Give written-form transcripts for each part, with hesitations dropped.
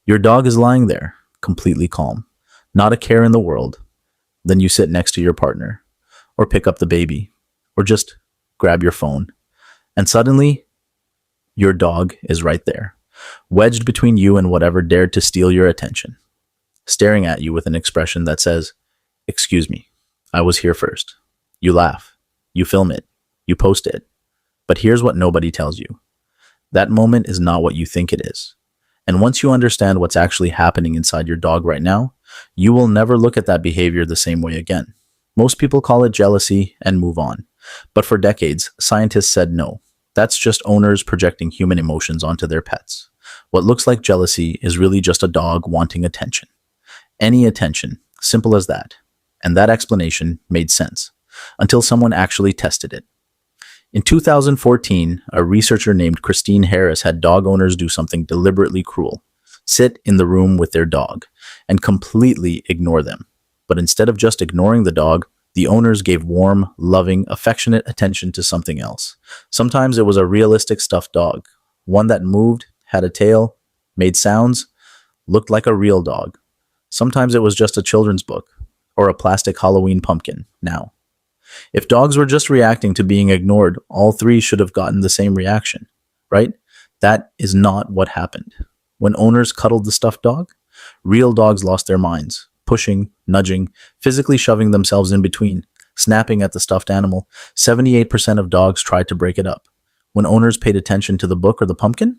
Your dog is lying there, completely calm, not a care in the world. Then you sit next to your partner, or pick up the baby, or just grab your phone, and suddenly your dog is right there, wedged between you and whatever dared to steal your attention, staring at you with an expression that says, "Excuse me, I was here first." You laugh, you film it, you post it. But here's what nobody tells you: that moment is not what you think it is. And once you understand what's actually happening inside your dog right now, you will never look at that behavior the same way again. Most people call it jealousy and move on. But for decades, scientists said no. That's just owners projecting human emotions onto their pets. What looks like jealousy is really just a dog wanting attention. Any attention, simple as that. And that explanation made sense, until someone actually tested it. In 2014, a researcher named Christine Harris had dog owners do something deliberately cruel: sit in the room with their dog and completely ignore them. But instead of just ignoring the dog, the owners gave warm, loving, affectionate attention to something else. Sometimes it was a realistic stuffed dog, one that moved, had a tail, made sounds, looked like a real dog. Sometimes it was just a children's book or a plastic Halloween pumpkin. Now, if dogs were just reacting to being ignored, all three should have gotten the same reaction, right? That is not what happened. When owners cuddled the stuffed dog, real dogs lost their minds, pushing, nudging, physically shoving themselves in between, snapping at the stuffed animal. 78% of dogs tried to break it up. When owners paid attention to the book or the pumpkin,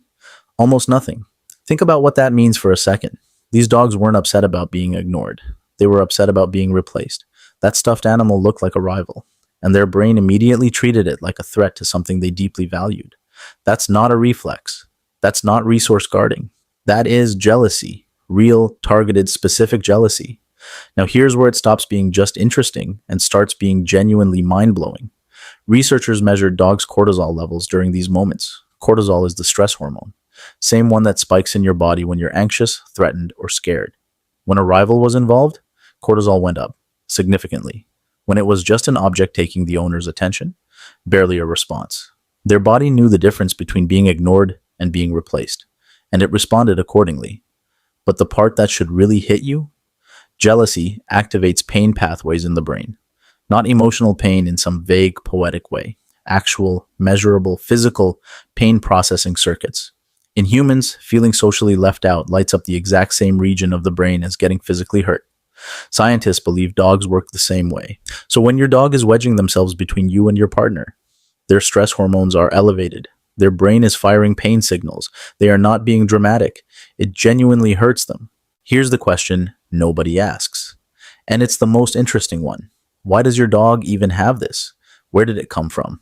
almost nothing. Think about what that means for a second. These dogs weren't upset about being ignored. They were upset about being replaced. That stuffed animal looked like a rival, and their brain immediately treated it like a threat to something they deeply valued. That's not a reflex. That's not resource guarding. That is jealousy. Real, targeted, specific jealousy. Now here's where it stops being just interesting and starts being genuinely mind-blowing. Researchers measured dogs' cortisol levels during these moments. Cortisol is the stress hormone, same one that spikes in your body when you're anxious, threatened, or scared. When a rival was involved, cortisol went up significantly. When it was just an object taking the owner's attention, barely a response. Their body knew the difference between being ignored and being replaced, and it responded accordingly. But the part that should really hit you? Jealousy activates pain pathways in the brain. Not emotional pain in some vague, poetic way. Actual, measurable, physical pain processing circuits. In humans, feeling socially left out lights up the exact same region of the brain as getting physically hurt. Scientists believe dogs work the same way. So when your dog is wedging themselves between you and your partner, their stress hormones are elevated. Their brain is firing pain signals. They are not being dramatic. It genuinely hurts them. Here's the question nobody asks. And it's the most interesting one. Why does your dog even have this? Where did it come from?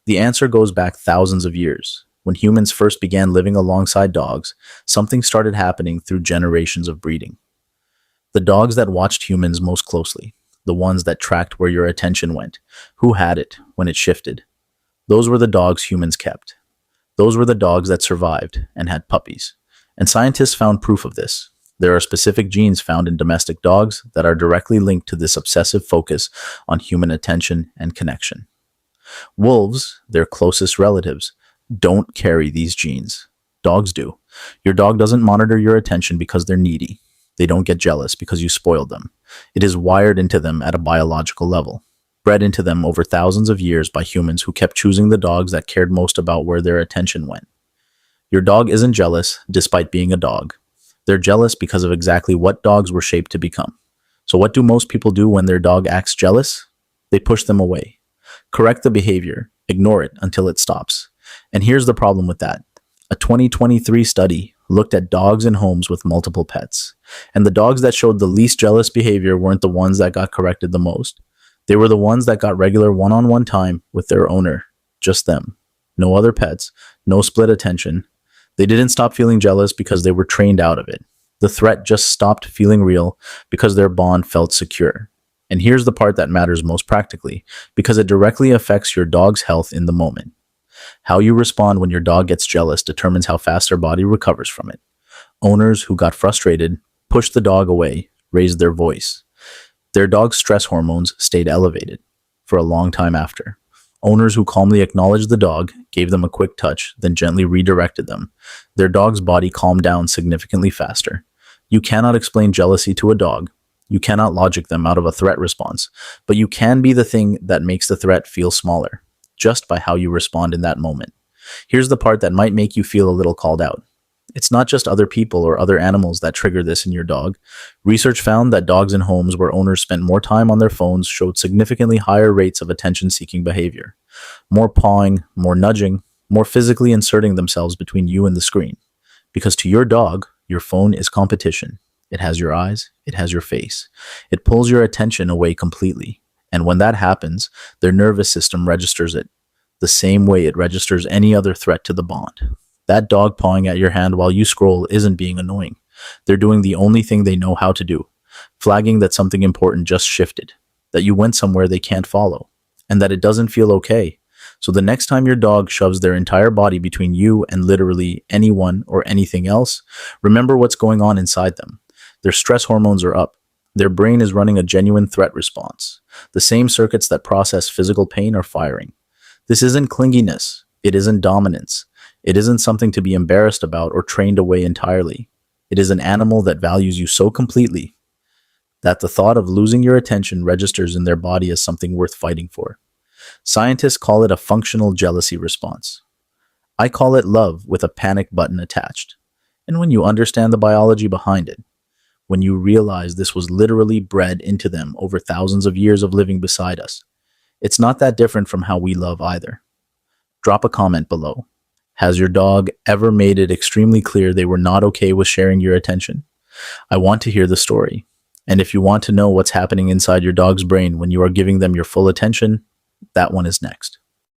The answer goes back thousands of years. When humans first began living alongside dogs, something started happening through generations of breeding. The dogs that watched humans most closely, the ones that tracked where your attention went, who had it when it shifted, those were the dogs humans kept. Those were the dogs that survived and had puppies. And scientists found proof of this. There are specific genes found in domestic dogs that are directly linked to this obsessive focus on human attention and connection. Wolves, their closest relatives, don't carry these genes. Dogs do. Your dog doesn't monitor your attention because they're needy. They don't get jealous because you spoiled them. It is wired into them at a biological level, bred into them over thousands of years by humans who kept choosing the dogs that cared most about where their attention went. Your dog isn't jealous despite being a dog. They're jealous because of exactly what dogs were shaped to become. So what do most people do when their dog acts jealous? They push them away. Correct the behavior. Ignore it until it stops. And here's the problem with that. A 2023 study looked at dogs in homes with multiple pets. And the dogs that showed the least jealous behavior weren't the ones that got corrected the most. They were the ones that got regular one-on-one time with their owner. Just them. No other pets. No split attention. They didn't stop feeling jealous because they were trained out of it. The threat just stopped feeling real because their bond felt secure. And here's the part that matters most practically, because it directly affects your dog's health in the moment. How you respond when your dog gets jealous determines how fast their body recovers from it. Owners who got frustrated pushed the dog away, raised their voice. Their dog's stress hormones stayed elevated for a long time after. Owners who calmly acknowledged the dog, gave them a quick touch, then gently redirected them. Their dog's body calmed down significantly faster. You cannot explain jealousy to a dog. You cannot logic them out of a threat response, but you can be the thing that makes the threat feel smaller, just by how you respond in that moment. Here's the part that might make you feel a little called out. It's not just other people or other animals that trigger this in your dog. Research found that dogs in homes where owners spent more time on their phones showed significantly higher rates of attention-seeking behavior. More pawing, more nudging, more physically inserting themselves between you and the screen. Because to your dog, your phone is competition. It has your eyes, it has your face. It pulls your attention away completely. And when that happens, their nervous system registers it, the same way it registers any other threat to the bond. That dog pawing at your hand while you scroll isn't being annoying. They're doing the only thing they know how to do, flagging that something important just shifted, that you went somewhere they can't follow, and that it doesn't feel okay. So the next time your dog shoves their entire body between you and literally anyone or anything else, remember what's going on inside them. Their stress hormones are up. Their brain is running a genuine threat response. The same circuits that process physical pain are firing. This isn't clinginess. It isn't dominance. It isn't something to be embarrassed about or trained away entirely. It is an animal that values you so completely that the thought of losing your attention registers in their body as something worth fighting for. Scientists call it a functional jealousy response. I call it love with a panic button attached. And when you understand the biology behind it, when you realize this was literally bred into them over thousands of years of living beside us, it's not that different from how we love either. Drop a comment below. Has your dog ever made it extremely clear they were not okay with sharing your attention? I want to hear the story. And if you want to know what's happening inside your dog's brain when you are giving them your full attention, that one is next.